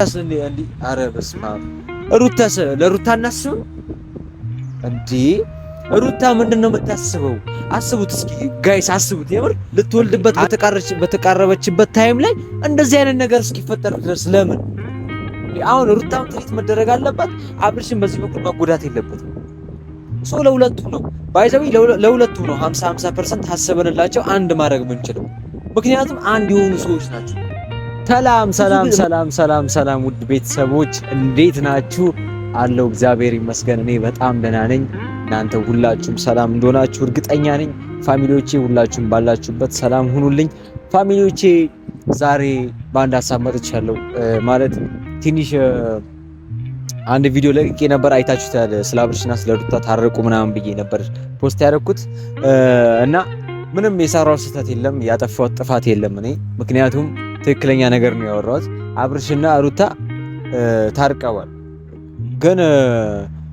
ኧረ በስመ አብ ሩታስ ለሩታ እናስብ እንዴ ሩታ ምንድነው የምታስበው? አስቡት እስኪ ጋይስ አስቡት። የምር ልትወልድበት በተቃረበችበት ታይም ላይ እንደዚህ አይነት ነገር እስኪፈጠር ድረስ ለምን አሁን ሩታም ትሪት መደረግ አለባት? አብርሽም በዚህ በኩል መጎዳት የለበትም። ሶ ለሁለቱም ነው ባይዘው ለሁለቱም ነው 50% ሐሰበንላቸው አንድ ማድረግ የምንችለው ምክንያቱም አንድ የሆኑ ሰዎች ናቸው። ሰላም ውድ ቤተሰቦች እንዴት ናችሁ? አለው እግዚአብሔር ይመስገን እኔ በጣም ደህና ነኝ። እናንተ ሁላችሁም ሰላም እንደሆናችሁ እርግጠኛ ነኝ። ፋሚሊዎቼ ሁላችሁም ባላችሁበት ሰላም ሁኑልኝ። ፋሚሊዎቼ ዛሬ በአንድ ሀሳብ መጥቻለሁ። ማለት ትንሽ አንድ ቪዲዮ ለቅቄ ነበር አይታችሁታል። ስለ አብርሽና ስለ ሩታ ታረቁ ምናምን ብዬ ነበር ፖስት ያደረኩት እና ምንም የሰራው ስህተት የለም፣ ያጠፋው ጥፋት የለም። እኔ ምክንያቱም ትክክለኛ ነገር ነው ያወራሁት። አብርሽና ሩታ ታርቀዋል። ግን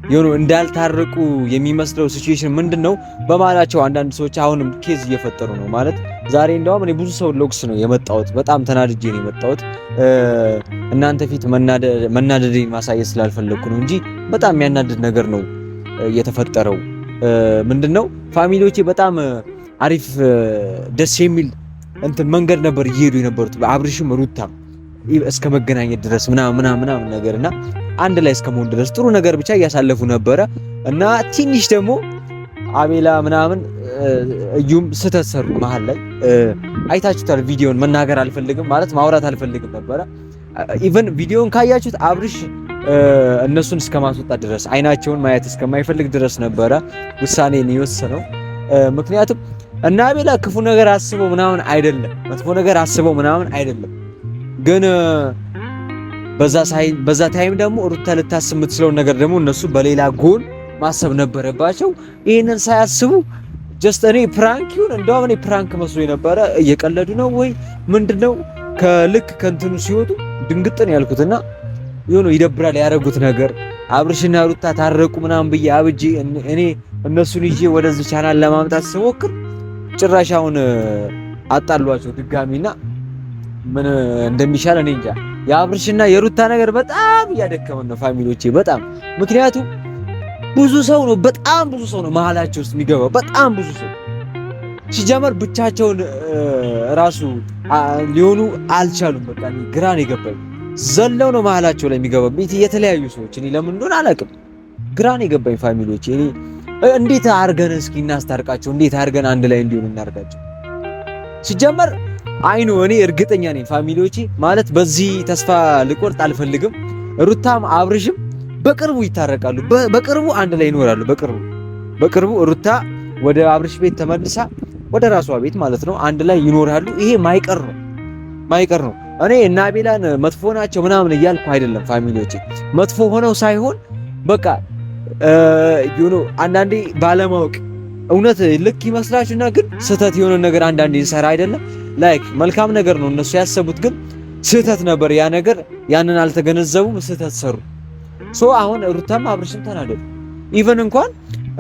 የሆነ እንዳልታረቁ የሚመስለው ሲቹዌሽን ምንድነው? በመሀላቸው አንዳንድ ሰዎች አሁንም ኬዝ እየፈጠሩ ነው። ማለት ዛሬ እንደውም እኔ ብዙ ሰው ሎክስ ነው የመጣሁት። በጣም ተናድጄ ነው የመጣሁት። እናንተ ፊት መናደዴን ማሳየት ስላልፈለኩ ነው እንጂ በጣም የሚያናድድ ነገር ነው የተፈጠረው። ምንድነው ፋሚሊዎቼ በጣም አሪፍ ደስ የሚል እንትን መንገድ ነበር እየሄዱ የነበሩት አብርሽም ሩታም እስከ መገናኘት ድረስ ምናምን ነገርና አንድ ላይ እስከመሆን ድረስ ጥሩ ነገር ብቻ እያሳለፉ ነበረ እና ትንሽ ደግሞ አቤላ ምናምን እዩም ስህተት ሰሩ መሀል ላይ አይታችሁታል። ቪዲዮን መናገር አልፈልግም ማለት ማውራት አልፈልግም ነበረ። ኢቭን ቪዲዮን ካያችሁት አብርሽ እነሱን እስከማስወጣት ድረስ አይናቸውን ማየት እስከማይፈልግ ድረስ ነበረ ውሳኔን የወሰነው። ምክንያቱም እና አቤላ ክፉ ነገር አስበው ምናምን አይደለም፣ መጥፎ ነገር አስበው ምናምን አይደለም። ግን በዛ ታይም ደግሞ ሩታ ልታስብ የምትችለው ነገር ደግሞ እነሱ በሌላ ጎን ማሰብ ነበረባቸው። ይሄንን ሳያስቡ ጀስት እኔ ፕራንክ ይሁን እንደውም እኔ ፕራንክ መስሎ የነበረ እየቀለዱ ነው ወይ ምንድነው ከልክ ከንትኑ ሲወጡ ድንግጥን ያልኩትና የሆነ ይደብራል ያደረጉት ነገር። አብርሽና ሩታ ታረቁ ምናምን ብዬ አብጄ እኔ እነሱን ይዤ ወደዚህ ቻናል ለማምጣት ስሞክር ጭራሽ አሁን አጣሏቸው ድጋሚና ምን እንደሚሻል እኔ እንጃ። የአብርሽና የሩታ ነገር በጣም እያደከመን ነው ፋሚሊዎቼ በጣም ምክንያቱም በጣም ብዙ ሰው ነው መሀላቸው ውስጥ የሚገባው። በጣም ብዙ ሰው ሲጀመር ብቻቸውን ራሱ ሊሆኑ አልቻሉም። በቃ ግራ ነው የገባኝ። ዘለው ነው መሀላቸው ላይ የሚገባው የተለያዩ ሰዎች። እኔ ለምን እንደሆነ አላውቅም፣ ግራ ነው የገባኝ ፋሚሊዎቼ። እኔ እንዴት አድርገን እስኪ እናስታርቃቸው? እንዴት አድርገን አንድ ላይ እንዲሆኑ እናርጋቸው? ሲጀመር አይኑ እኔ እርግጠኛ ነኝ ፋሚሊዎቼ ማለት በዚህ ተስፋ ልቆርጥ አልፈልግም። ሩታም አብርሽም በቅርቡ ይታረቃሉ፣ በቅርቡ አንድ ላይ ይኖራሉ። በቅርቡ ሩታ ወደ አብርሽ ቤት ተመልሳ ወደ ራሷ ቤት ማለት ነው አንድ ላይ ይኖራሉ። ይሄ ማይቀር ነው። እኔ እና አቤላን መጥፎ ናቸው ምናምን እያልኩ አይደለም ፋሚሊዎቼ። መጥፎ ሆነው ሳይሆን በቃ አንዳንዴ ባለማወቅ እውነት ልክ ይመስላችሁና ግን ስህተት የሆነ ነገር አንዳንዴ ይሰራ አይደለም። ላይክ መልካም ነገር ነው እነሱ ያሰቡት፣ ግን ስህተት ነበር ያ ነገር። ያንን አልተገነዘቡም፣ ስህተት ሰሩ። ሶ አሁን ሩታም አብርሽም ተናደዱ። ኢቨን እንኳን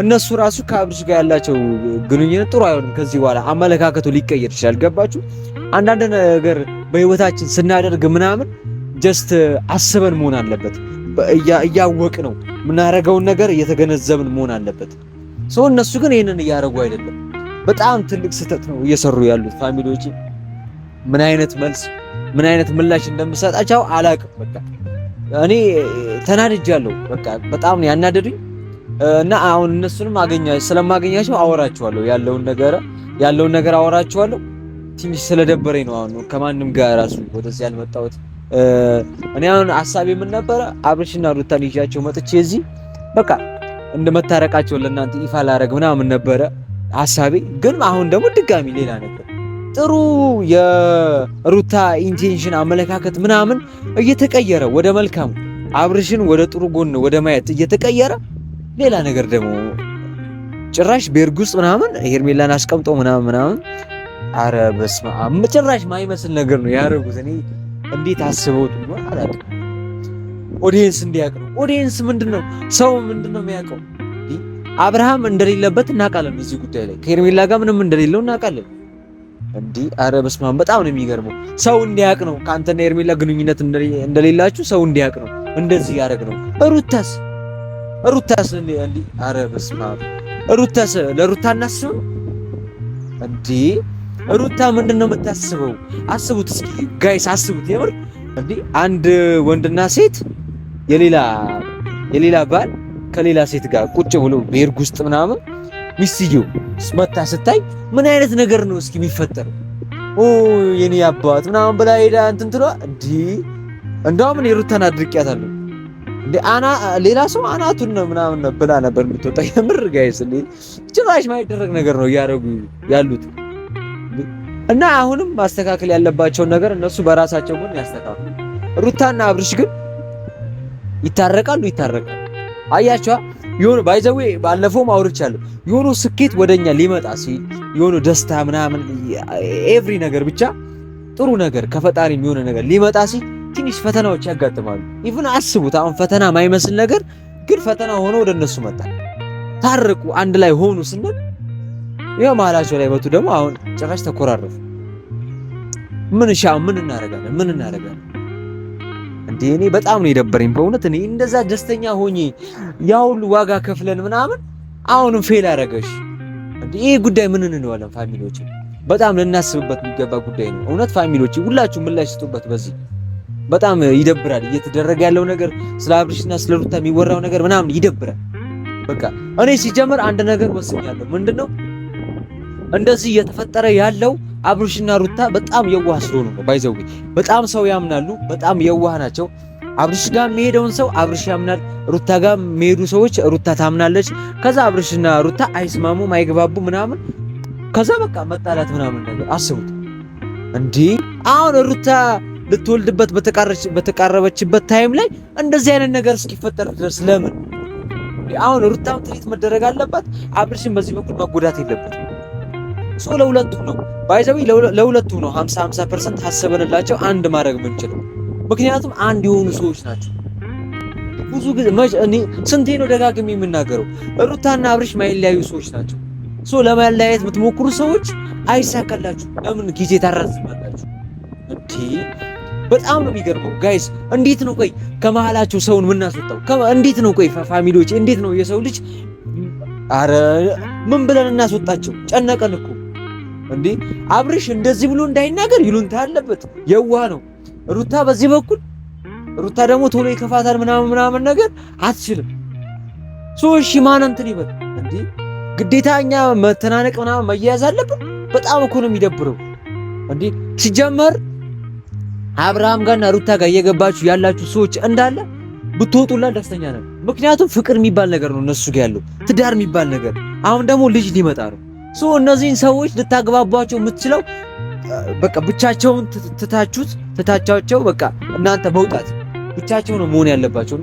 እነሱ ራሱ ከአብርሽ ጋር ያላቸው ግንኙነት ጥሩ አይሆንም። ከዚህ በኋላ አመለካከቱ ሊቀየር ይችላል። ገባችሁ? አንዳንድ ነገር በህይወታችን ስናደርግ ምናምን ጀስት አስበን መሆን አለበት። እያወቅ ነው የምናደርገውን ነገር እየተገነዘብን መሆን አለበት። ሶ እነሱ ግን ይሄንን እያደረጉ አይደለም። በጣም ትልቅ ስህተት ነው እየሰሩ ያሉት ፋሚሊዎች። ምን አይነት ምላሽ እንደምሰጣቸው አላውቅም። በቃ እኔ ተናድጃለሁ። በቃ በጣም ነው ያናደዱኝ እና አሁን እነሱንም ስለማገኛቸው አወራቸዋለሁ። ያለውን ነገር አወራቸዋለሁ። ትንሽ ስለደበረኝ ነው አሁን ከማንም ጋር ራሱ ወደዚህ ያልመጣሁት። እኔ አሁን ሐሳቤ ምን ነበረ? አብርሽና ሩታን ይዣቸው መጥቼ እዚህ በቃ እንደመታረቃቸው ለእናንተ ይፋ ላደርግ ምናምን ነበረ ሐሳቤ። ግን አሁን ደግሞ ድጋሚ ሌላ ነገር ጥሩ የሩታ ኢንቴንሽን አመለካከት ምናምን እየተቀየረ ወደ መልካም አብርሽን ወደ ጥሩ ጎን ወደ ማየት እየተቀየረ ሌላ ነገር ደግሞ ጭራሽ ቤርጉስ ምናምን ሄርሜላን አስቀምጦ ምናምን አረ በስመ አብ ጭራሽ ማይመስል ነገር ነው ያደረጉት። እኔ እንዴት አስበውት ነው አላውቅም። ኦዲየንስ እንዲያውቅ ነው። ኦዲየንስ ምንድነው? ሰው ምንድነው የሚያውቀው? አብርሃም እንደሌለበት እናውቃለን። እዚህ ጉዳይ ላይ ከሄርሜላ ጋር ምንም እንደሌለው እናውቃለን። እንዴ አረ በስመ አብ በጣም ነው የሚገርመው። ሰው እንዲያውቅ ነው ካንተና ሄርሜላ ግንኙነት እንደሌላችሁ ሰው እንዲያውቅ ነው እንደዚህ ያደረግ ነው። ሩታስ እንዴ አረ በስመ አብ ሩታስ ለሩታ እናስብ እንዴ ሩታ ምንድነው የምታስበው? አስቡት እስኪ ጋይስ አስቡት የምር እንዴ አንድ ወንድና ሴት የሌላ ባል ከሌላ ሴት ጋር ቁጭ ብሎ ቤርግ ውስጥ ምናምን ሚስትየው ስመታ ስታይ ምን አይነት ነገር ነው እስኪ የሚፈጠረው? ኦ የኔ አባት ምናምን ብላ ሄዳ እንትን ትሏ እንዴ እንደውም እኔ ሩታን አድርቂያታለሁ እንዴ ሌላ ሰው አናቱን ነው ምናምን ብላ ነበር የምትወጣ። የምር ጋይስ እንዴ ጭራሽ ማይደረግ ነገር ነው እያደረጉ ያሉት። እና አሁንም ማስተካከል ያለባቸውን ነገር እነሱ በራሳቸው ግን ያስተካክሉ። ሩታና አብርሽ ግን ይታረቃሉ። አያቸዋ የሆነ ባይዘዌ ባለፈውም አውርቻለሁ። የሆነ ስኬት ወደኛ ሊመጣ ሲል የሆነ ደስታ ምናምን ኤቭሪ ነገር ብቻ ጥሩ ነገር ከፈጣሪም የሆነ ነገር ሊመጣ ሲል ትንሽ ፈተናዎች ያጋጥማሉ። ኢቭን አስቡት አሁን ፈተና ማይመስል ነገር ግን ፈተና ሆኖ ወደ እነሱ መጣ። ታረቁ አንድ ላይ ሆኑ ስንል ይሄ መሀላቸው ላይ መጡ። ደግሞ አሁን ጭራሽ ተኮራረፉ። ምን እናደርጋለን እንዴ? እኔ በጣም ነው የደበረኝ በእውነት። እኔ እንደዛ ደስተኛ ሆኜ ያ ሁሉ ዋጋ ከፍለን ምናምን አሁንም ፌል አደረገሽ እንዴ? ይሄ ጉዳይ ምን እንለዋለን? ፋሚሊዎች በጣም ልናስብበት የሚገባ ጉዳይ ነው እውነት። ፋሚሊዎች ሁላችሁ ምላሽ ስጡበት። በዚህ በጣም ይደብራል እየተደረገ ያለው ነገር፣ ስለ አብርሽና ስለ ሩታ የሚወራው ነገር ምናምን ይደብራል። በቃ እኔ ሲጀመር አንድ ነገር ወስኛለሁ። ምንድነው እንደዚህ እየተፈጠረ ያለው አብርሽና ሩታ በጣም የዋህ ስለሆኑ ነው። ባይዘው በጣም ሰው ያምናሉ፣ በጣም የዋህ ናቸው። አብርሽ ጋር የሚሄደውን ሰው አብርሽ ያምናል፣ ሩታ ጋር የሚሄዱ ሰዎች ሩታ ታምናለች። ከዛ አብርሽና ሩታ አይስማሙም፣ አይግባቡ ምናምን፣ ከዛ በቃ መጣላት ምናምን ነገር አስቡት እንዴ! አሁን ሩታ ልትወልድበት በተቃረበችበት ታይም ላይ እንደዚህ አይነት ነገር እስኪፈጠር ድረስ ለምን? አሁን ሩታም ትሪት መደረግ አለባት፣ አብርሽም በዚህ በኩል መጎዳት የለበትም። ሶ ለሁለቱም ነው ባይዘዊ ለሁለቱም ነው 50% ሐሰበንላቸው አንድ ማድረግ የምንችለው። ምክንያቱም አንድ የሆኑ ሰዎች ናቸው። ብዙ ጊዜ እኔ ስንቴ ነው ደጋግሜ የምናገረው ሩታና አብርሽ ማይለያዩ ሰዎች ናቸው። ሶ ለማለያየት የምትሞክሩ ሰዎች አይሳካላችሁ። ለምን ጊዜ ታራዝማላችሁ እንዴ? በጣም ነው የሚገርመው ጋይስ። እንዴት ነው ቆይ ከመሃላቸው ሰውን የምናስወጣው? እንዴት ነው ቆይ ፋሚሊዎች፣ እንዴት ነው የሰው ልጅ አረ ምን ብለን እናስወጣቸው? ጨነቀን እኮ እንዴ! አብርሽ እንደዚህ ብሎ እንዳይናገር ይሉንታ አለበት። የዋህ ነው። ሩታ በዚህ በኩል ሩታ ደግሞ ቶሎ ይከፋታል ምናምን ነገር አትችልም። እሺ ማን እንትን ይበል እንዴ? ግዴታ እኛ መተናነቅ ምናምን መያያዝ አለብን? በጣም እኮ ነው የሚደብረው እንዴ! ሲጀመር አብርሃም ጋርና ሩታ ጋር እየገባችሁ ያላችሁ ሰዎች እንዳለ ብትወጡላ ደስተኛ ነን። ምክንያቱም ፍቅር የሚባል ነገር ነው እነሱ ጋር ያለው፣ ትዳር የሚባል ነገር። አሁን ደግሞ ልጅ ሊመጣ ነው። እነዚህን ሰዎች ልታግባባቸው የምትችለው በቃ ብቻቸውን ትታቻቸው በቃ እናንተ መውጣት ብቻቸው ነው መሆን ያለባቸው።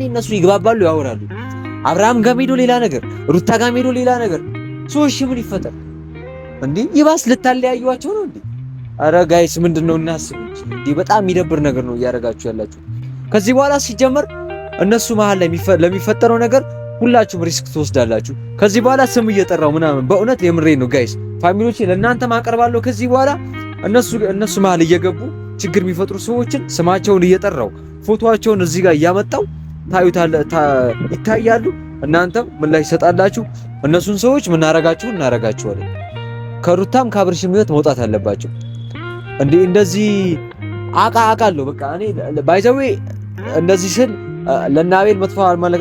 እነሱ ይግባባሉ፣ ያወራሉ። አብርሃም ጋር ሄዶ ሌላ ነገር፣ ሩታ ጋር ሄዶ ሌላ ነገር። እሺ ምን ይፈጠር እንዴ? ይባስ ልታለያዩዋቸው ነው እንዴ? አረ ጋይስ ምንድነው እናስብ እንጂ በጣም የሚደብር ነገር ነው እያደረጋችሁ ያላችሁ። ከዚህ በኋላ ሲጀመር እነሱ መሃል ላይ ለሚፈጠረው ነገር ሁላችሁም ሪስክ ትወስዳላችሁ። ከዚህ በኋላ ስም እየጠራው ምናምን በእውነት የምሬ ነው ጋይስ፣ ፋሚሊዎቼ ለእናንተ ማቀርባለሁ። ከዚህ በኋላ እነሱ መሃል እየገቡ ችግር የሚፈጥሩ ሰዎችን ስማቸውን እየጠራው ፎቶዋቸውን እዚህ ጋር እያመጣው ይታያሉ። እናንተም ምላሽ ይሰጣላችሁ። እነሱን ሰዎች ምን እናረጋችኋለን። ከሩታም ከአብርሽም ህይወት መውጣት አለባቸው እንዴ! እንደዚህ አቃለሁ በቃ እኔ ባይዘዌ እንደዚህ ስል ለናቤል መጥፎ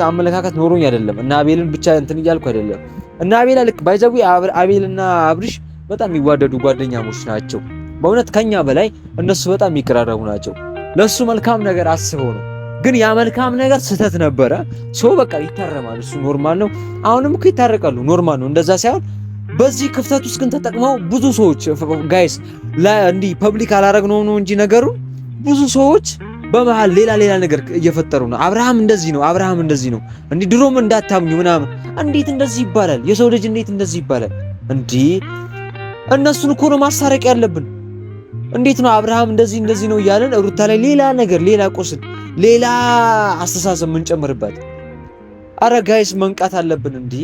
አመለካከት ኖሮኝ አይደለም። እናቤልን ብቻ እንትን እያልኩ አይደለም። እናቤል ልክ ባይዘዌ አቤልና አብርሽ በጣም የሚዋደዱ ጓደኛሞች ናቸው። በእውነት ከኛ በላይ እነሱ በጣም የሚቀራረቡ ናቸው። ለሱ መልካም ነገር አስበው ነው። ግን ያ መልካም ነገር ስህተት ነበረ። በቃ ይታረማል። እሱ ኖርማል ነው። አሁንም እኮ ይታረቃሉ፣ ኖርማል ነው። እንደዛ ሳይሆን በዚህ ክፍተት ውስጥ ግን ተጠቅመው ብዙ ሰዎች ጋይስ እንዲህ ፐብሊክ አላረግነው ነው እንጂ ነገሩ ብዙ ሰዎች በመሃል ሌላ ነገር እየፈጠሩ ነው። አብርሃም እንደዚህ ነው እንዴ! ድሮም እንዳታምኙ ምናምን። እንዴት እንደዚህ ይባላል? የሰው ልጅ እንዴት እንደዚህ ይባላል እንዴ? እነሱን እኮ ነው ማሳረቅ ያለብን። እንዴት ነው አብርሃም እንደዚህ ነው እያለን ሩታ ላይ ሌላ ነገር፣ ሌላ ቁስል፣ ሌላ አስተሳሰብ ምን ጨምርባት? አረ ጋይስ መንቃት አለብን እንዴ!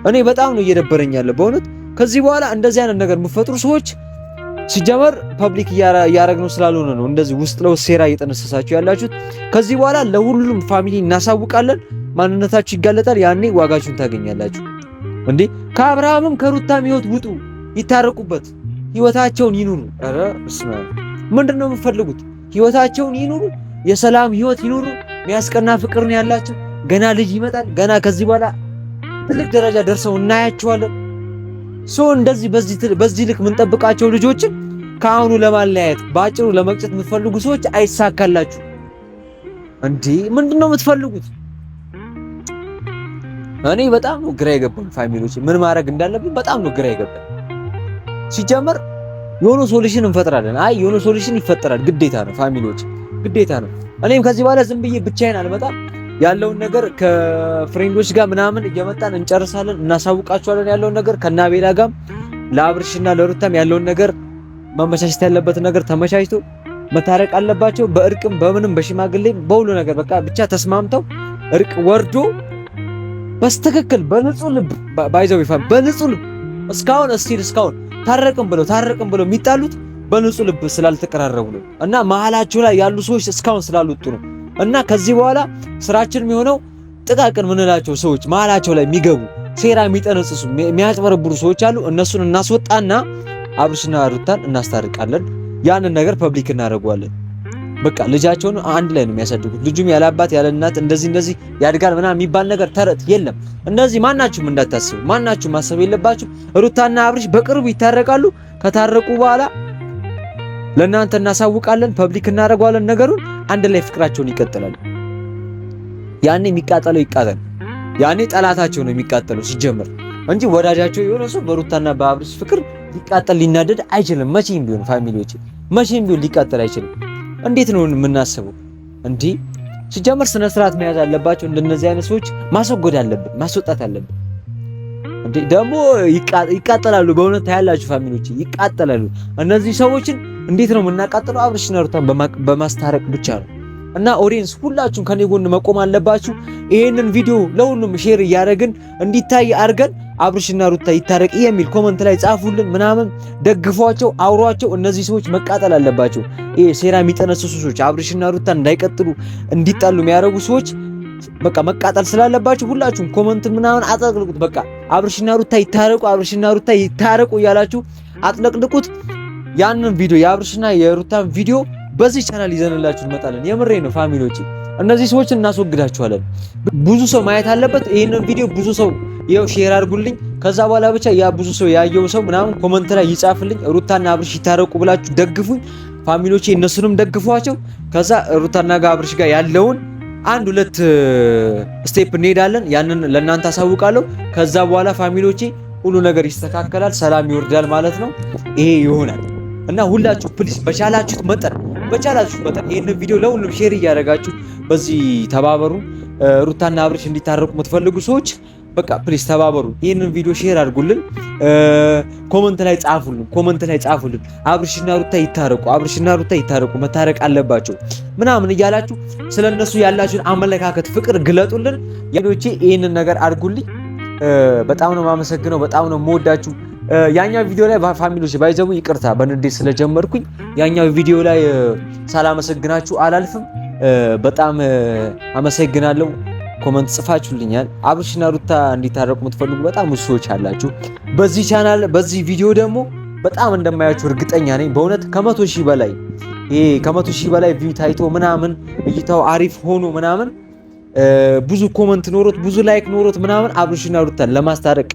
እኔ በጣም ነው እየደበረኝ ያለው በእውነት። ከዚህ በኋላ እንደዚህ አይነት ነገር የምትፈጥሩ ሰዎች ሲጀመር ፐብሊክ ያረግነው ስላልሆነ ነው እንደዚህ ውስጥ ለውስጥ ሴራ እየጠነሰሳችሁ ያላችሁት። ከዚህ በኋላ ለሁሉም ፋሚሊ እናሳውቃለን። ማንነታችሁ ይጋለጣል። ያኔ ዋጋችሁን ታገኛላችሁ። እንዴ ከአብርሃምም ከሩታም ህይወት ውጡ፣ ይታረቁበት፣ ህይወታቸውን ይኑሩ። ኧረ እስማ ምንድነው የምትፈልጉት? ህይወታቸውን ይኑሩ፣ የሰላም ህይወት ይኑሩ። የሚያስቀና ፍቅር ነው ያላቸው። ገና ልጅ ይመጣል። ገና ከዚህ በኋላ ትልቅ ደረጃ ደርሰው እናያቸዋለን። እንደዚህ በዚህ ልክ የምንጠብቃቸው ልጆችን ከአሁኑ ለማለያየት ባጭሩ ለመቅጨት የምትፈልጉ ሰዎች አይሳካላችሁ። እንዴ ምንድነው የምትፈልጉት? እኔ በጣም ነው ግራ የገባኝ ፋሚሊዎች፣ ምን ማድረግ እንዳለብን በጣም ነው ግራ የገባኝ። ሲጀመር የሆነ ሶሉሽን እንፈጥራለን። አይ የሆነ ሶሉሽን ይፈጠራል፣ ግዴታ ነው ፋሚሊዎች፣ ግዴታ ነው። እኔም ከዚህ በኋላ ዝም ብዬ ብቻዬን አልመጣም። ያለውን ነገር ከፍሬንዶች ጋር ምናምን እየመጣን እንጨርሳለን፣ እናሳውቃቸዋለን። ያለውን ነገር ከናቤላ ጋር ለአብርሽና ለሩታም ያለውን ነገር መመቻቸት ያለበት ነገር ተመቻችቶ መታረቅ አለባቸው። በእርቅም በምንም በሽማግሌም በሁሉ ነገር በቃ ብቻ ተስማምተው እርቅ ወርዶ በስተክክል በንጹህ ልብ ባይዘው ይፋም በንጹህ ልብ እስካሁን ታረቅም ብለው የሚጣሉት በንጹህ ልብ ስላልተቀራረቡ ነው እና መሀላቸው ላይ ያሉ ሰዎች እስካሁን ስላልወጡ ነው። እና ከዚህ በኋላ ስራችን የሚሆነው ጥቃቅን ምንላቸው ሰዎች መሀላቸው ላይ የሚገቡ ሴራ የሚጠነጽሱ የሚያጭበረብሩ ሰዎች አሉ። እነሱን እናስወጣና አብርሽና ሩታን እናስታርቃለን። ያንን ነገር ፐብሊክ እናደርገዋለን። በቃ ልጃቸውን አንድ ላይ ነው የሚያሳድጉት። ልጁም ያለ አባት ያለ እናት እንደዚህ ያድጋል ምናምን የሚባል ነገር ተረት የለም። እንደዚህ ማናችሁም እንዳታስቡ፣ ማናችሁም ማሰብ የለባችሁ። ሩታና አብርሽ በቅርቡ ይታረቃሉ። ከታረቁ በኋላ ለእናንተ እናሳውቃለን፣ ፐብሊክ እናደርገዋለን ነገሩን። አንድ ላይ ፍቅራቸውን ይቀጥላሉ። ያኔ የሚቃጠለው ይቃጠል። ያኔ ጠላታቸው ነው የሚቃጠለው ሲጀምር እንጂ ወዳጃቸው የሆነ ሰው በሩታና በአብርሽ ፍቅር ሊቃጠል ሊናደድ አይችልም። መቼም ቢሆን ፋሚሊዎች፣ መቼም ቢሆን ሊቃጠል አይችልም። እንዴት ነው የምናስበው? እንዴ ሲጀምር ስነ ስርዓት መያዝ አለባቸው። እንደነዚህ አይነት ሰዎች ማስወገድ አለብን፣ ማስወጣት አለብን። እንዴ ደግሞ ይቃጠላሉ። በእውነት ታያላችሁ ፋሚሊዎች፣ ይቃጠላሉ። እነዚህ ሰዎችን እንዴት ነው የምናቃጥለው? አብርሽና ሩታን በማስታረቅ ብቻ ነው። እና ኦዲየንስ ሁላችሁም ከኔ ጎን መቆም አለባችሁ። ይሄንን ቪዲዮ ለሁሉም ሼር እያደረግን እንዲታይ አድርገን አብርሽና ሩታ ይታረቅ የሚል ኮመንት ላይ ጻፉልን፣ ምናምን ደግፏቸው፣ አውሯቸው። እነዚህ ሰዎች መቃጠል አለባቸው። ይሄ ሴራ የሚጠነስሱ ሰዎች አብርሽና ሩታ እንዳይቀጥሉ እንዲጣሉ የሚያደርጉ ሰዎች በቃ መቃጠል ስላለባቸው ሁላችሁም ኮመንት ምናምን አጥለቅልቁት። በቃ አብርሽና ሩታ ይታረቁ፣ አብርሽና ሩታ ይታረቁ እያላችሁ አጥለቅልቁት። ያንን ቪዲዮ የአብርሽና የሩታን ቪዲዮ በዚህ ቻናል ይዘንላችሁ እንመጣለን። የምሬ ነው ፋሚሊዎች፣ እነዚህ ሰዎችን እናስወግዳቸዋለን። ብዙ ሰው ማየት አለበት ይሄንን ቪዲዮ። ብዙ ሰው ይኸው ሼር አድርጉልኝ። ከዛ በኋላ ብቻ ያ ብዙ ሰው ያየው ሰው ምናምን ኮመንት ላይ ይጻፍልኝ፣ ሩታና አብርሽ ይታረቁ ብላችሁ ደግፉኝ ፋሚሊዎች። እነሱንም ደግፏቸው። ከዛ ሩታና አብርሽ ጋር ያለውን 1-2 ስቴፕ እንሄዳለን። ያንን ለእናንተ አሳውቃለሁ። ከዛ በኋላ ፋሚሊዎች ሁሉ ነገር ይስተካከላል፣ ሰላም ይወርዳል ማለት ነው። ይሄ ይሆናል እና ሁላችሁ ፕሊስ በቻላችሁት መጠን ይሄንን ቪዲዮ ለሁሉም ሼር እያደረጋችሁ በዚህ ተባበሩ። ሩታና አብርሽ እንዲታረቁ የምትፈልጉ ሰዎች በቃ ፕሊስ ተባበሩ። ይሄንን ቪዲዮ ሼር አድርጉልን። ኮመንት ላይ ጻፉልን አብርሽና ሩታ ይታረቁ፣ መታረቅ አለባቸው ምናምን እያላችሁ ስለነሱ ያላችሁን አመለካከት ፍቅር ግለጡልን። ያዶቼ ይሄንን ነገር አድርጉልኝ። በጣም ነው የማመሰግነው። በጣም ነው የምወዳችሁ። ያኛው ቪዲዮ ላይ ፋሚሊዎች ባይዘቡ ይቅርታ በንዴት ስለጀመርኩኝ ያኛው ቪዲዮ ላይ ሳላመሰግናችሁ አላልፍም። በጣም አመሰግናለሁ። ኮመንት ጽፋችሁልኛል። አብርሽና ሩታ እንዲታረቁ የምትፈልጉ በጣም ብዙ ሰዎች አላችሁ በዚህ ቻናል። በዚህ ቪዲዮ ደግሞ በጣም እንደማያችሁ እርግጠኛ ነኝ። በእውነት ከ100,000 በላይ ቪው ታይቶ ምናምን እይታው አሪፍ ሆኖ ምናምን ብዙ ኮመንት ኖሮት ብዙ ላይክ ኖሮት ምናምን አብርሽና ሩታን ለማስታረቅ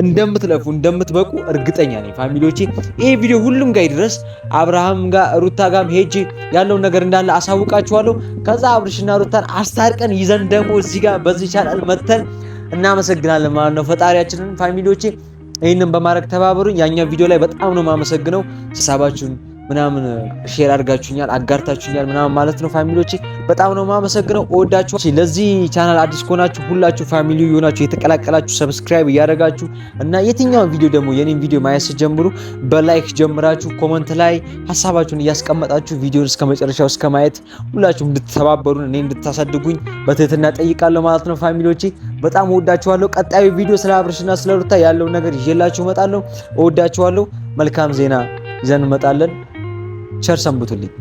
እንደምትለፉ እንደምትበቁ እርግጠኛ ነኝ ፋሚሊዎቼ። ይሄ ቪዲዮ ሁሉም ጋር ይድረስ። አብርሃም ጋር ሩታ ጋር ሄጄ ያለውን ነገር እንዳለ አሳውቃችኋለሁ። ከዛ አብርሽና ሩታን አስታርቀን ይዘን ደግሞ እዚህ ጋር በዚህ ቻናል መተን እናመሰግናለን ማለት ነው ፈጣሪያችንን። ፋሚሊዎቼ ይሄንን በማድረግ ተባበሩኝ። ያኛው ቪዲዮ ላይ በጣም ነው የማመሰግነው። ሐሳባችሁን ምናምን ሼር አድርጋችሁኛል፣ አጋርታችሁኛል ምናምን ማለት ነው ፋሚሊዎቼ። በጣም ነው የማመሰግነው። እወዳችኋለሁ። ለዚህ ቻናል አዲስ ከሆናችሁ ሁላችሁ ፋሚሊ የሆናችሁ የተቀላቀላችሁ ሰብስክራይብ እያደረጋችሁ እና የትኛውን ቪዲዮ ደግሞ የኔን ቪዲዮ ማየት ስትጀምሩ በላይክ ጀምራችሁ ኮመንት ላይ ሐሳባችሁን እያስቀመጣችሁ ቪዲዮን እስከመጨረሻው እስከማየት ሁላችሁም እንድትተባበሩን እኔ እንድታሳድጉኝ በትህትና ጠይቃለሁ ማለት ነው ፋሚሊዎቼ። በጣም እወዳችኋለሁ። ቀጣዩ ቪዲዮ ስለ አብርሽና ስለ ሩታ ያለውን ነገር ይዤላችሁ እመጣለሁ። እወዳችኋለሁ። መልካም ዜና ይዘን እንመጣለን። ቸር ሰንብቱልኝ።